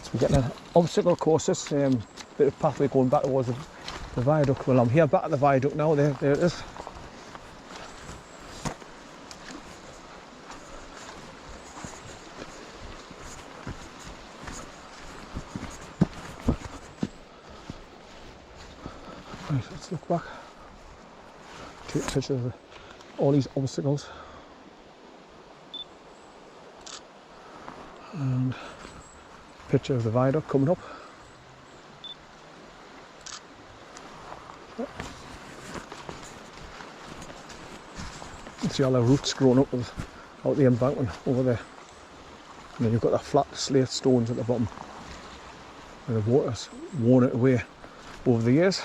So we're getting an obstacle course, this bit of pathway going back towards the viaduct. Well, I'm here back at the viaduct now, there it is. Right, let's look back. Take a picture of all these obstacles. And picture of the viaduct coming up. You see all the roots growing up out the embankment over there. And then you've got the flat slate stones at the bottom. And the water's worn it away over the years.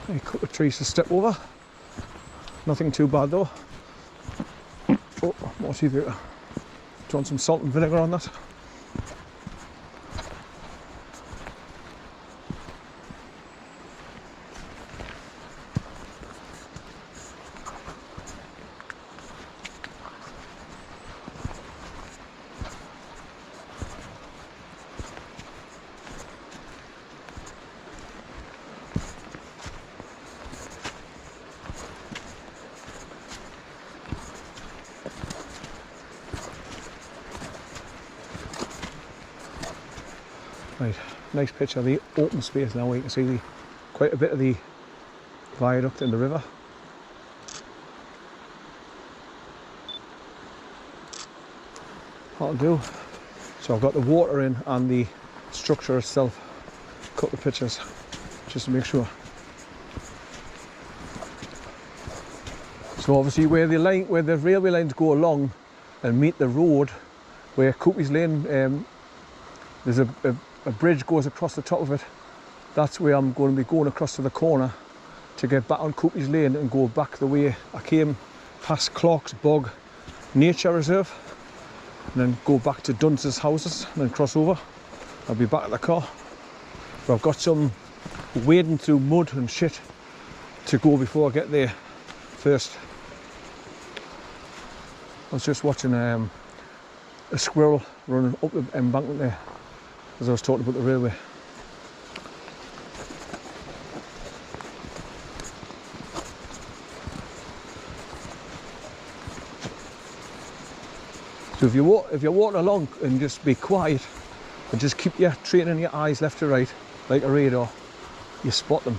A couple of trees to step over. Nothing too bad though. Oh, what's he doing? Do you want some salt and vinegar on that? Right, nice picture of the open space now. You can see quite a bit of the viaduct in the river. What I'll do, so I've got the water in and the structure itself. Cut the pictures just to make sure. So obviously where the railway lines go along and meet the road, where Coopy's Lane, there's a bridge goes across the top of it. That's where I'm going to be going across to the corner to get back on Coopy's Lane and go back the way I came, past Clark's Bog Nature Reserve, and then go back to Dunce's houses and then cross over. I'll be back at the car. But I've got some wading through mud and shit to go before I get there first. I was just watching a squirrel running up the embankment there as I was talking about the railway. So if you're walking along, and just be quiet and just keep your training your eyes left to right like a radar, you spot them.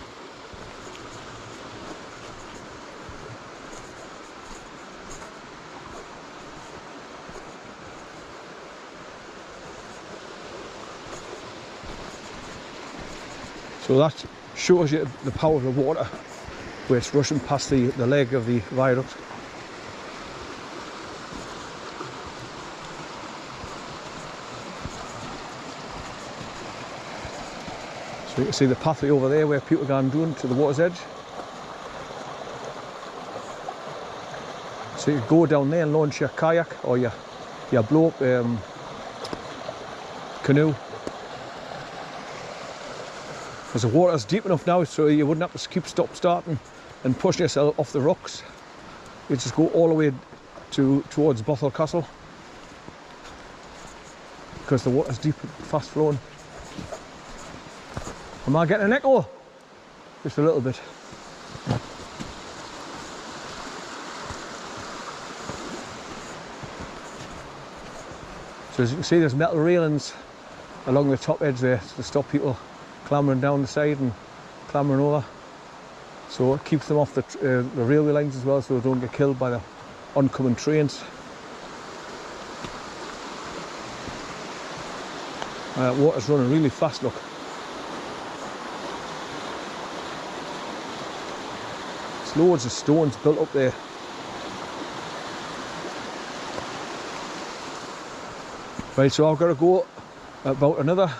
So that shows you the power of the water where it's rushing past the leg of the viaduct. So you can see the pathway over there where people go down to the water's edge. So you can go down there and launch your kayak or your blow up canoe. Because the water's deep enough now, so you wouldn't have to keep starting and pushing yourself off the rocks. You just go all the way towards Bothell Castle, because the water's deep and fast flowing. Am I getting an echo? Just a little bit. So as you can see, there's metal railings along the top edge there to stop people clambering down the side and clambering over. So it keeps them off the railway lines as well, so they don't get killed by the oncoming trains. Water's running really fast, look. There's loads of stones built up there. Right, so I've got to go about another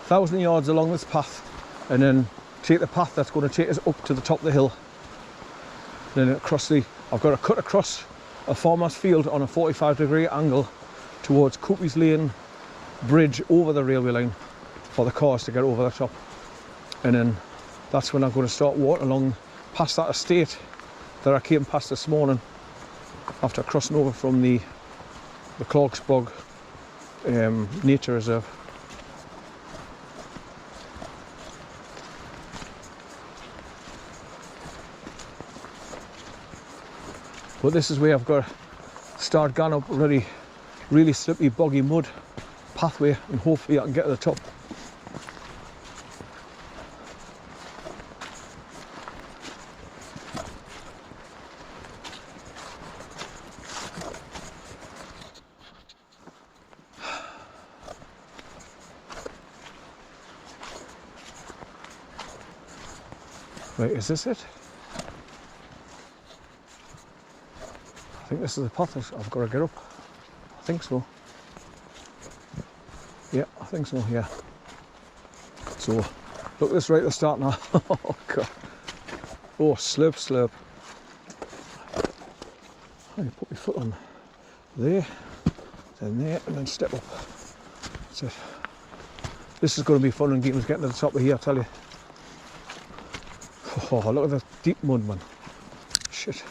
1,000 yards along this path and then take the path that's going to take us up to the top of the hill. Then I've got to cut across a farmer's field on a 45-degree angle towards Coopy's Lane bridge over the railway line for the cars to get over the top. And then that's when I'm going to start walking along past that estate that I came past this morning after crossing over from the Clarksburg Nature Reserve. But this is where I've got to start going up already, really slippy, boggy mud pathway, and hopefully I can get to the top. Right, is this it? I think this is the path I've got to get up. I think so. Yeah, I think so, yeah. So, look, this right at the start now. Oh, God. Oh, slurp, slurp. I can put my foot on there, then there, and then step up. That's it. This is going to be fun and games getting to the top of here, I tell you. Oh, look at the deep mud, man. Shit.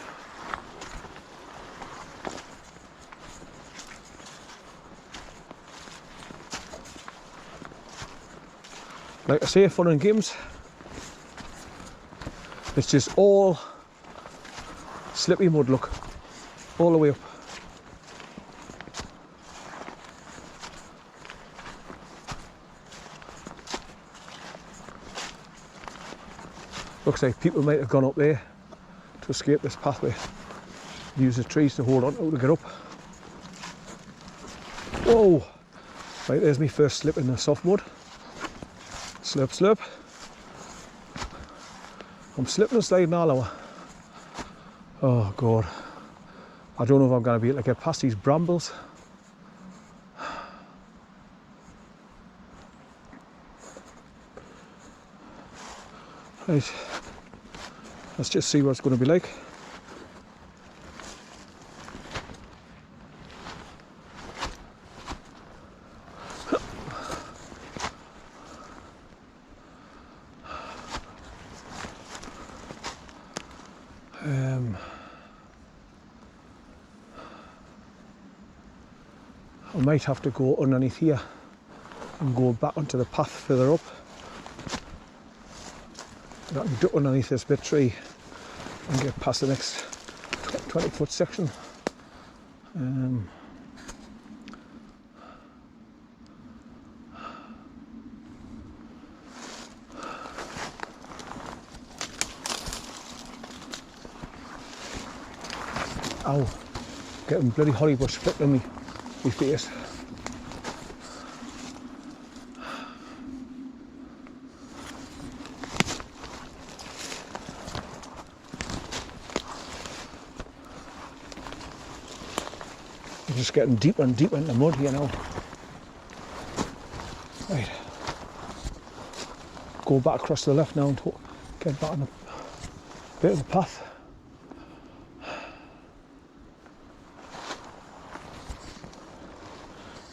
Like I say, fun and games. It's just all slippy mud, look. All the way up. Looks like people might have gone up there to escape this pathway. Use the trees to hold on to get up. Whoa! Right, there's me first slip in the soft mud. Slurp, slurp. I'm slipping and sliding all over. Oh, God. I don't know if I'm going to be able to get past these brambles. Right. Let's just see what it's going to be like. I might have to go underneath here and go back onto the path further up. I can duck underneath this bit tree and get past the next 20-foot section. Ow, getting bloody holly bush flipped on me face. I'm just getting deeper and deeper in the mud here now. Right. Go back across to the left now and get back on a bit of the path.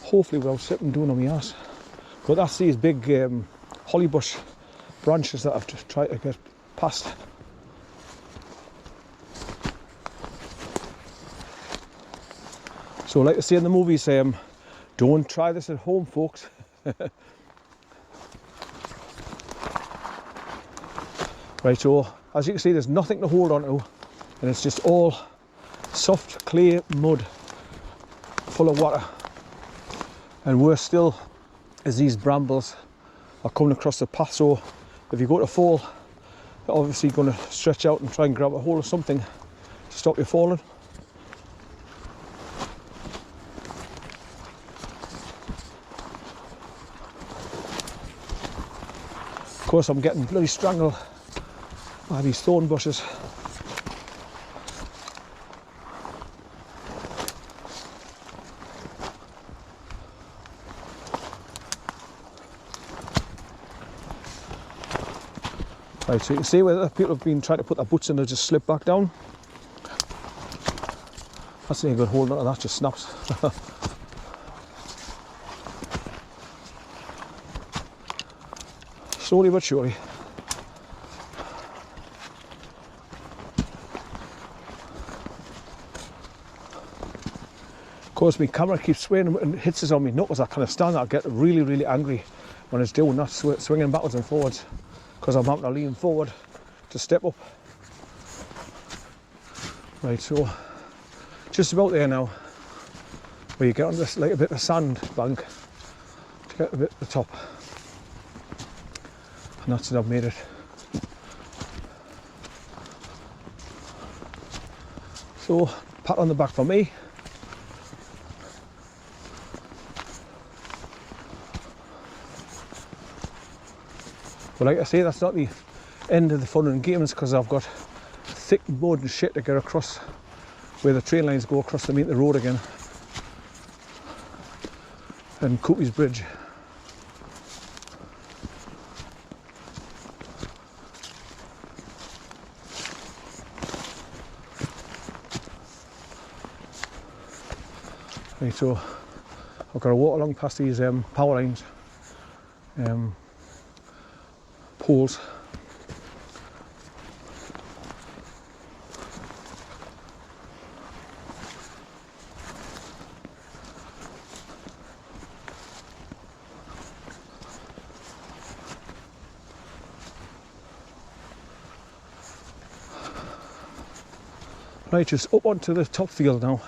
Hopefully without slipping down on my ass. But that's these big holly bush branches that I've just tried to get past. So like I say in the movies, don't try this at home, folks. Right, so as you can see, there's nothing to hold on to, and it's just all soft clay mud full of water. And worse still is these brambles are coming across the path, so if you go to fall, you're obviously going to stretch out and try and grab a hold of something to stop you falling. Of course, I'm getting bloody strangled by these thorn bushes. Right, so you can see where people have been trying to put their boots in, they just slip back down. That's not a good hold on, that just snaps. Slowly but surely. Of course, my camera keeps swaying and hits us on my knuckles. I kind of stand there, I get really, really angry when it's doing that, swinging backwards and forwards, because I'm having to lean forward to step up. Right, so just about there now, where you get on this like a bit of sand bank to get a bit at the top, and that's it, I've made it. So pat on the back for me. But like I say, that's not the end of the fun and games, because I've got thick mud and shit to get across where the train lines go across to meet the road again. And Coopy's Bridge. Right, so I've got to walk along past these power lines, poles. Right, just up onto the top field now.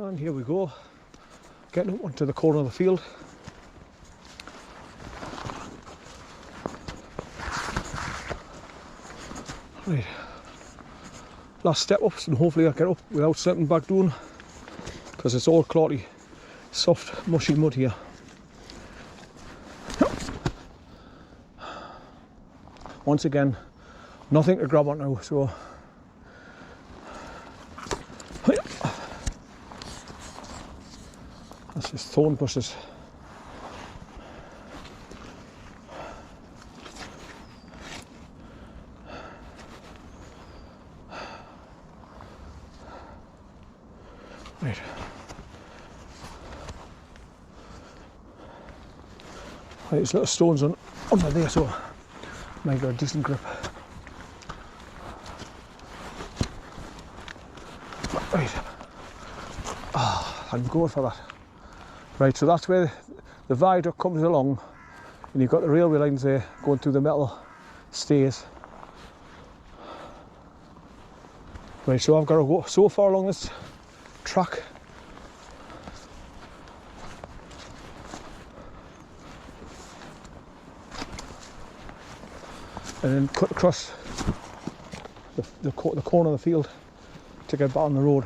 And here we go, getting up onto the corner of the field. Right, last step up, and hopefully I get up without slipping back down, because it's all clotty, soft, mushy mud here. Once again, nothing to grab on now, so that's just thorn bushes. Right. Right, there's little stones under there, so I might get a decent grip. Right. I'm going for that. Right, so that's where the viaduct comes along, and you've got the railway lines there going through the metal stairs. Right, so I've got to go so far along this track. And then cut across the corner of the field to get back on the road.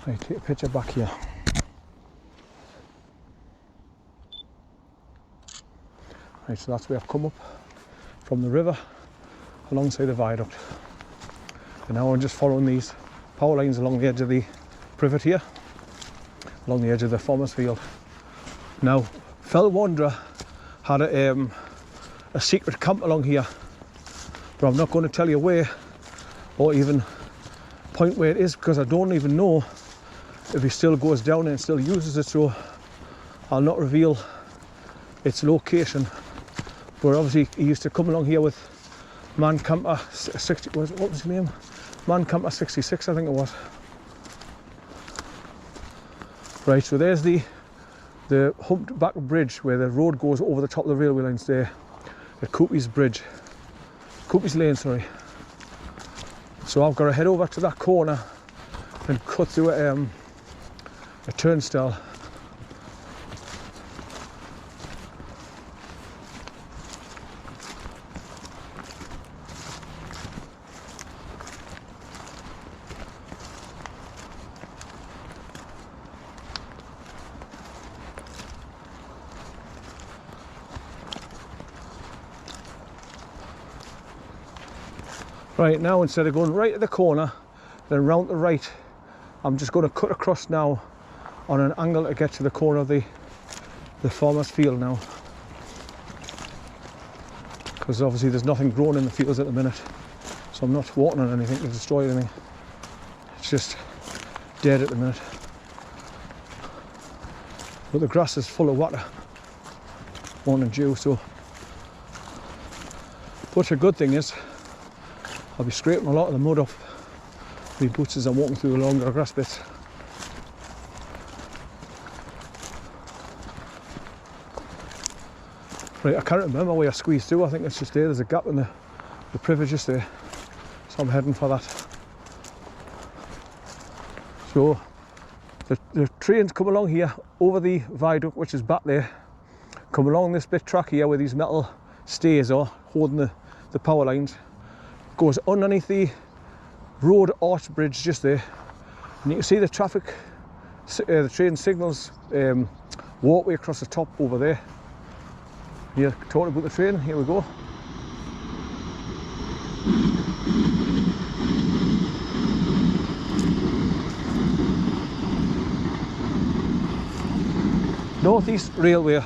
Right, take a picture back here. Right, so that's where I've come up from the river alongside the viaduct. And now I'm just following these power lines along the edge of the privet here, along the edge of the farmer's field. Now, fellow wanderer had a secret camp along here, but I'm not going to tell you where or even point where it is, because I don't even know if he still goes down and still uses it, so I'll not reveal its location. But obviously he used to come along here with Man Camper 60, what was his name? Man Camper 66, I think it was. Right, so there's the humped back bridge where the road goes over the top of the railway lines there. the Coopy's Bridge, Coopy's Lane, sorry. So I've got to head over to that corner and cut through a turnstile. Right, now instead of going right at the corner, then round to the right, I'm just going to cut across now on an angle to get to the corner of the farmer's field now. Because obviously there's nothing growing in the fields at the minute. So I'm not watering on anything to destroy anything. It's just dead at the minute. But the grass is full of water, morning dew, so. But the good thing is, I'll be scraping a lot of the mud off my boots as I'm walking through the longer grass bits. Right, I can't remember where I squeezed through. I think it's just there. There's a gap in the privet just there. So I'm heading for that. So the trains come along here over the viaduct, which is back there. Come along this bit track here where these metal stays are holding the power lines. Goes underneath the road arch bridge just there, and you can see the traffic, the train signals walkway across the top over there. Here, talking about the train, here we go. North East Railway.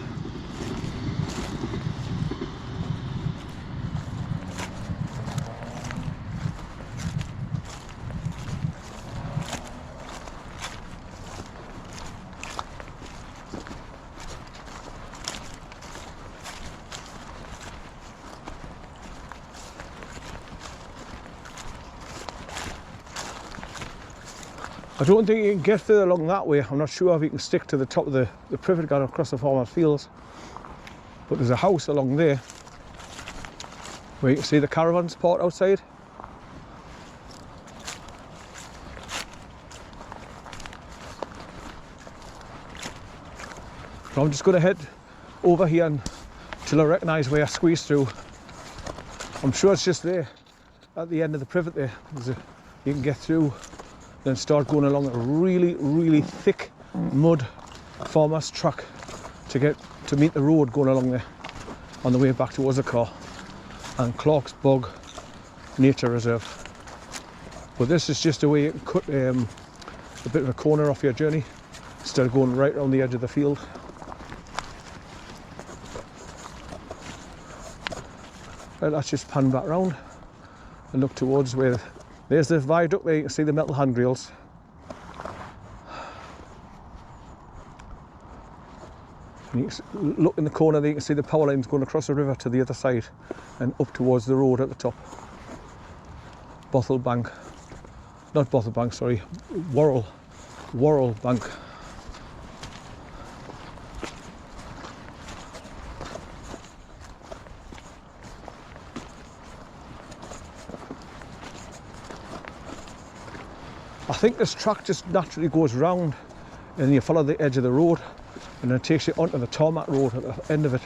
I don't think you can get further along that way. I'm not sure if you can stick to the top of the privet going across the farmer's fields. But there's a house along there where you can see the caravans parked outside. So I'm just going to head over here until I recognise where I squeeze through. I'm sure it's just there at the end of the privet there. You can get through, then start going along a really thick mud farmer's track to meet the road going along there on the way back towards the car and Clark's Bog Nature Reserve. But this is just a way you can cut a bit of a corner off your journey instead of going right around the edge of the field. Right, let's just pan back round and look towards where there's the viaduct there. You can see the metal handrails. And you can look in the corner there, you can see the power lines going across the river to the other side and up towards the road at the top. Bothell Bank. Not Bothell Bank, sorry. Worrell Bank. I think this track just naturally goes round and you follow the edge of the road and then it takes you onto the tarmac road at the end of it,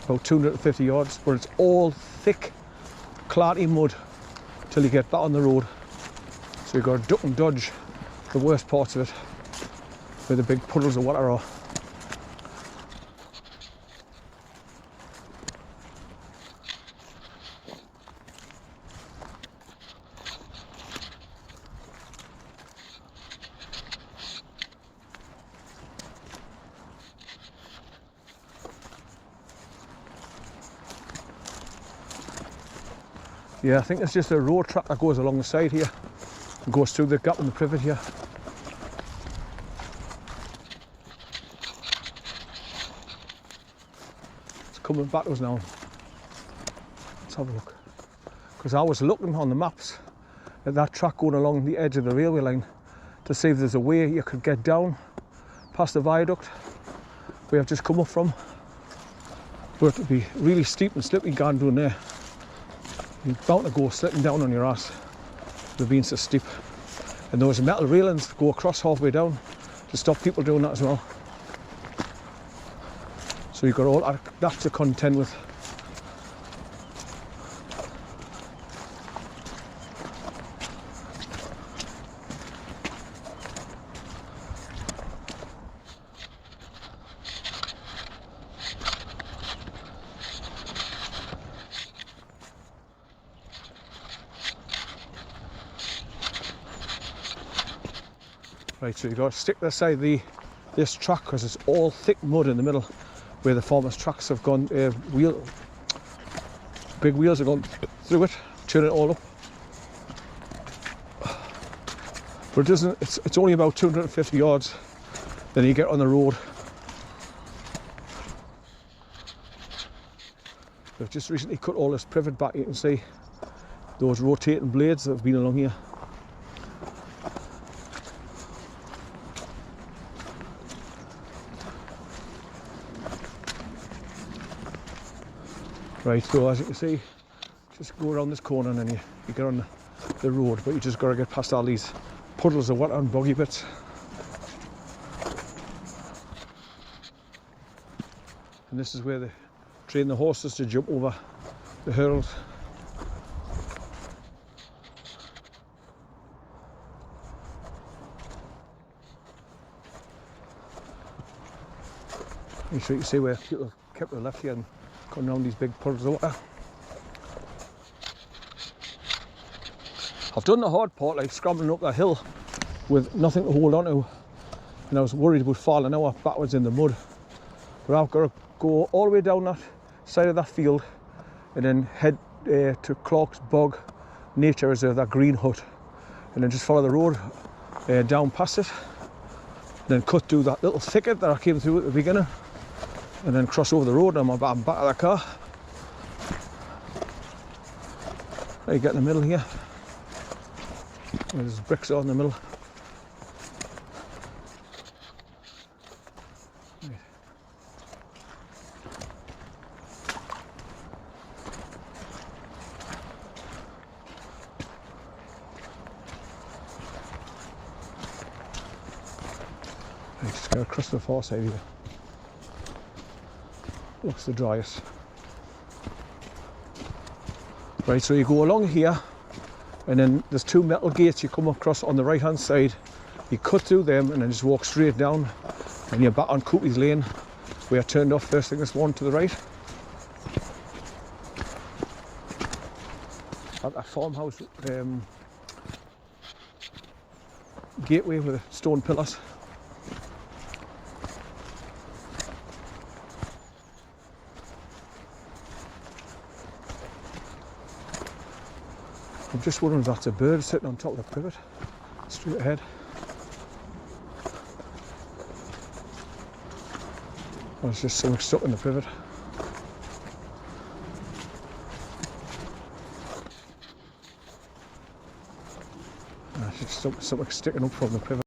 about 250 yards, but it's all thick, clarty mud till you get back on the road. So you've got to duck and dodge the worst parts of it, where the big puddles of water are. Yeah, I think it's just a road track that goes along the side here and goes through the gap in the privet here. It's coming back to us now. Let's have a look. Because I was looking on the maps at that track going along the edge of the railway line to see if there's a way you could get down past the viaduct we have just come up from. but it'll be really steep and slippy going down there. You're bound to go slipping down on your ass. They're being so steep. And those metal railings go across halfway down to stop people doing that as well. So you've got all that to contend with. Right, so you've got to stick this side of this track because it's all thick mud in the middle where the farmers' tracks have gone, big wheels have gone through it, turning it all up. But it doesn't, it's only about 250 yards, then you get on the road. They've just recently cut all this privet back, you can see those rotating blades that have been along here. Right, so as you can see, just go around this corner and then you get on the road, but you just got to get past all these puddles of water and boggy bits. And this is where they train the horses to jump over the hurdles. And so you can see where people have kept their left here and going around these big puddles of water. I've done the hard part, like scrambling up that hill with nothing to hold on to, and I was worried about falling out backwards in the mud. But I've got to go all the way down that side of that field and then head to Clark's Bog Nature Reserve, that green hut, and then just follow the road down past it, and then cut through that little thicket that I came through at the beginning, and then cross over the road and I'm back of the car. There you get in the middle here. There's bricks all in the middle. Right. Just go across the far side here. Looks the driest. Right, so you go along here, and then there's two metal gates you come across on the right hand side. You cut through them and then just walk straight down, and you're back on Coopy's Lane, where I turned off first thing this morning to the right. At that farmhouse gateway with the stone pillars. I'm just wondering if that's a bird sitting on top of the privet, straight ahead. Or it's just something stuck in the privet. It's just something sticking up from the privet.